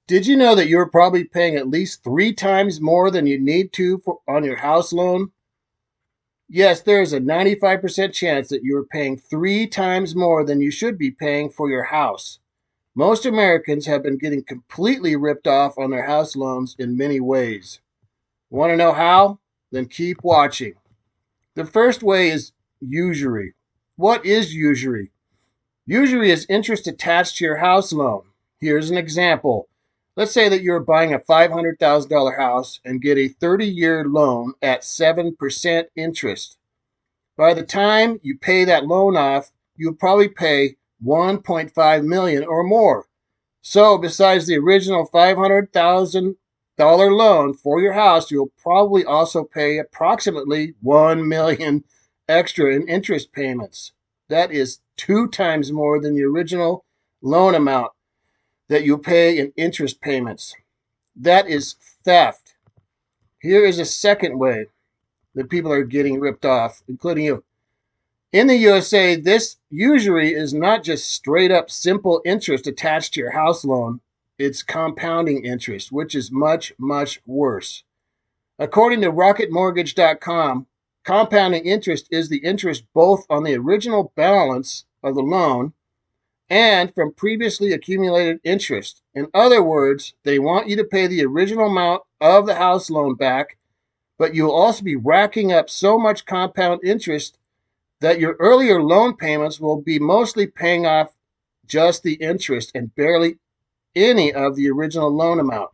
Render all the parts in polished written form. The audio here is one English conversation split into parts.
Did you know that you're probably paying at least 3 times more than you need to on your house loan? Yes, there is a 95% chance that you are paying 3 times more than you should be paying for your house. Most Americans have been getting completely ripped off on their house loans in many ways. Want to know how? Then keep watching. The first way is usury. What is usury? Usury is interest attached to your house loan. Here's an example. Let's say that you're buying a $500,000 house and get a 30-year loan at 7% interest. By the time you pay that loan off, you'll probably pay 1.5 million or more. So besides the original $500,000 loan for your house, you'll probably also pay approximately 1 million extra in interest payments. That is 2 times more than the original loan amount that you pay in interest payments. That is theft. Here is a second way that people are getting ripped off, including you. In the USA, this usury is not just straight up simple interest attached to your house loan. It's compounding interest, which is much, much worse. According to rocketmortgage.com, compounding interest is the interest both on the original balance of the loan and from previously accumulated interest. In other words, they want you to pay the original amount of the house loan back, but you'll also be racking up so much compound interest that your earlier loan payments will be mostly paying off just the interest and barely any of the original loan amount.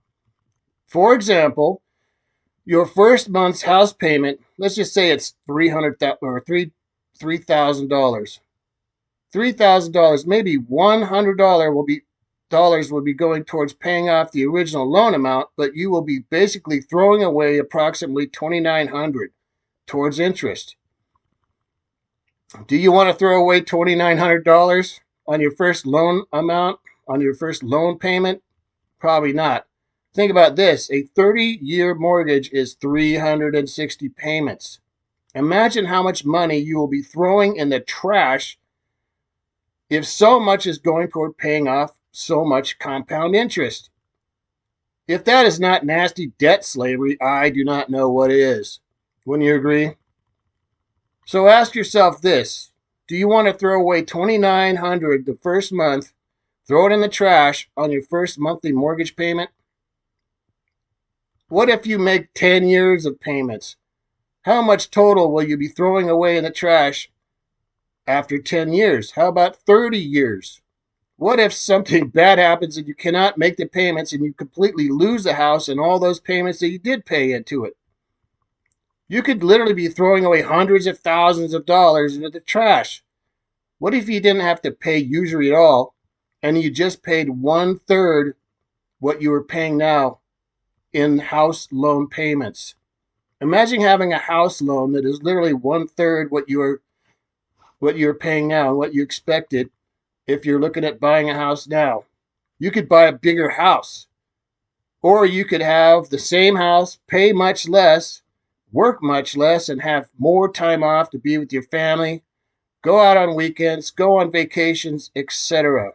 For example, your first month's house payment, let's just say it's $3,000. $3,000, maybe $100 will be going towards paying off the original loan amount, but you will be basically throwing away approximately $2,900 towards interest. Do you want to throw away $2,900 on your first loan amount, on your first loan payment? Probably not. Think about this. A 30-year mortgage is 360 payments. Imagine how much money you will be throwing in the trash if so much is going toward paying off so much compound interest. If that is not nasty debt slavery, I do not know what is. Wouldn't you agree? So ask yourself this. Do you want to throw away $2,900 the first month, throw it in the trash on your first monthly mortgage payment? What if you make 10 years of payments? How much total will you be throwing away in the trash after 10 years? How about 30 years? What if something bad happens and you cannot make the payments and you completely lose the house and all those payments that you did pay into it? You could literally be throwing away hundreds of thousands of dollars into the trash. What if you didn't have to pay usury at all and you just paid 1/3 what you are paying now in house loan payments? Imagine having a house loan that is literally 1/3 what you're paying now and what you expected if you're looking at buying a house now. You could buy a bigger house, or you could have the same house, pay much less, work much less, and have more time off to be with your family, go out on weekends, go on vacations, etc.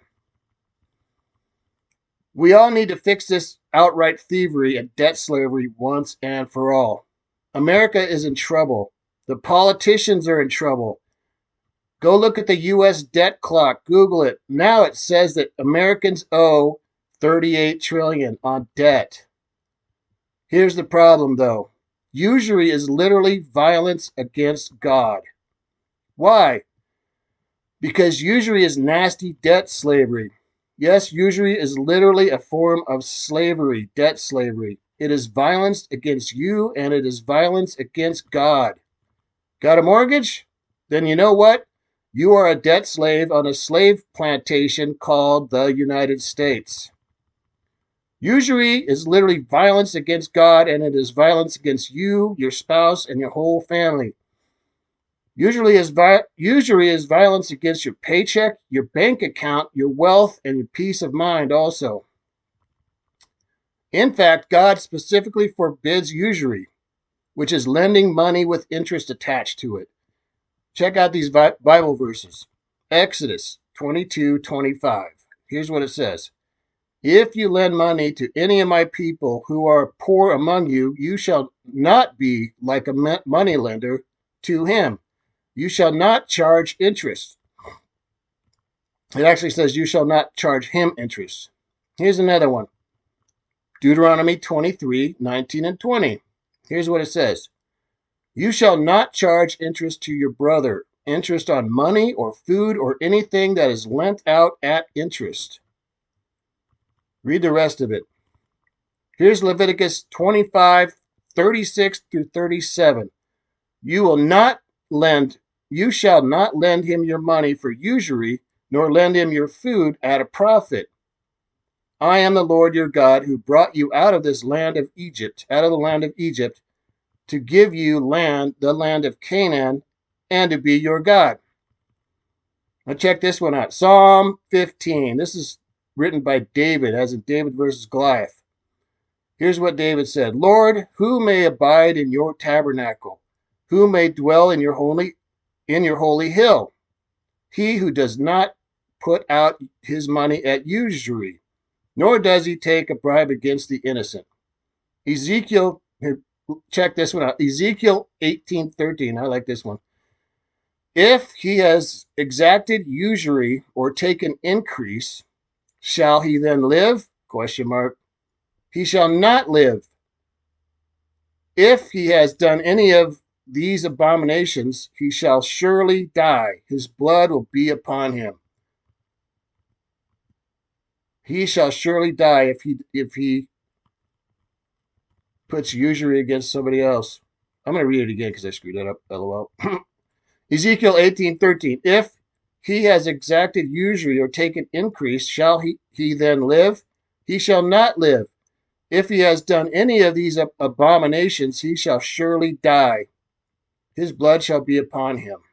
We all need to fix this outright thievery and debt slavery once and for all. America is in trouble. The politicians are in trouble. Go look at the U.S. debt clock. Google it. Now it says that Americans owe $38 trillion on debt. Here's the problem, though. Usury is literally violence against God. Why? Because usury is nasty debt slavery. Yes, usury is literally a form of slavery, debt slavery. It is violence against you and it is violence against God. Got a mortgage? Then you know what? You are a debt slave on a slave plantation called the United States. Usury is literally violence against God, and it is violence against you, your spouse, and your whole family. Usury is violence against your paycheck, your bank account, your wealth, and your peace of mind also. In fact, God specifically forbids usury, which is lending money with interest attached to it. Check out these Bible verses. Exodus 22:25. Here's what it says. If you lend money to any of my people who are poor among you, you shall not be like a money lender to him. You shall not charge interest. It actually says you shall not charge him interest. Here's another one. Deuteronomy 23:19 and 20. Here's what it says. You shall not charge interest to your brother, interest on money or food or anything that is lent out at interest. Read the rest of it. Here's Leviticus 25:36 through 37. You will not lend, you shall not lend him your money for usury, nor lend him your food at a profit. I am the Lord your God who brought you out of this land of Egypt, out of the land of Egypt, to give you land, the land of Canaan, and to be your God. Now check this one out. Psalm 15. This is written by David, as in David versus Goliath. Here's what David said. Lord, who may abide in your tabernacle? Who may dwell in your holy hill? He who does not put out his money at usury, nor does he take a bribe against the innocent. Ezekiel, check this one out. Ezekiel 18:13. I like this one. If he has exacted usury or taken increase, shall he then live? Question mark. He shall not live. If he has done any of these abominations, he shall surely die. His blood will be upon him. He shall surely die if he puts usury against somebody else. I'm going to read it again because I screwed that up. LOL. Ezekiel 18:13. If he has exacted usury or taken increase, shall he then live? He shall not live. If he has done any of these abominations, he shall surely die. His blood shall be upon him.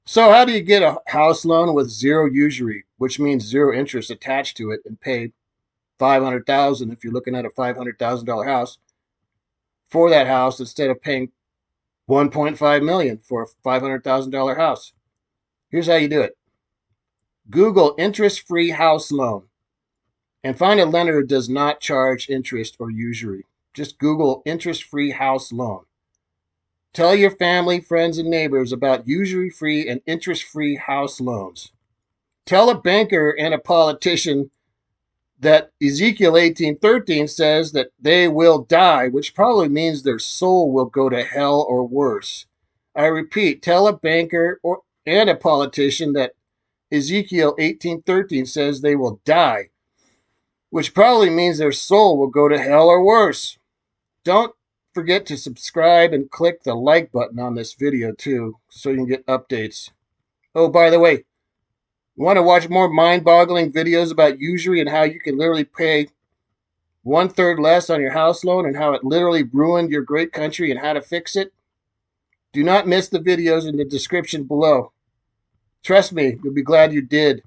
So how do you get a house loan with zero usury, which means zero interest attached to it, and pay $500,000 if you're looking at a $500,000 house for that house instead of paying $1.5 million for a $500,000 house? Here's how you do it. Google interest-free house loan and find a lender who does not charge interest or usury. Just Google interest-free house loan. Tell your family, friends, and neighbors about usury-free and interest-free house loans. Tell a banker and a politician that Ezekiel 18:13 says that they will die, which probably means their soul will go to hell or worse. I repeat, tell a banker and a politician that Ezekiel 18:13 says they will die, which probably means their soul will go to hell or worse. Don't forget to subscribe and click the like button on this video too, so you can get updates. Oh, by the way, want to watch more mind-boggling videos about usury and how you can literally pay 1/3 less on your house loan and how it literally ruined your great country and how to fix it? Do not miss the videos in the description below. Trust me, you'll be glad you did.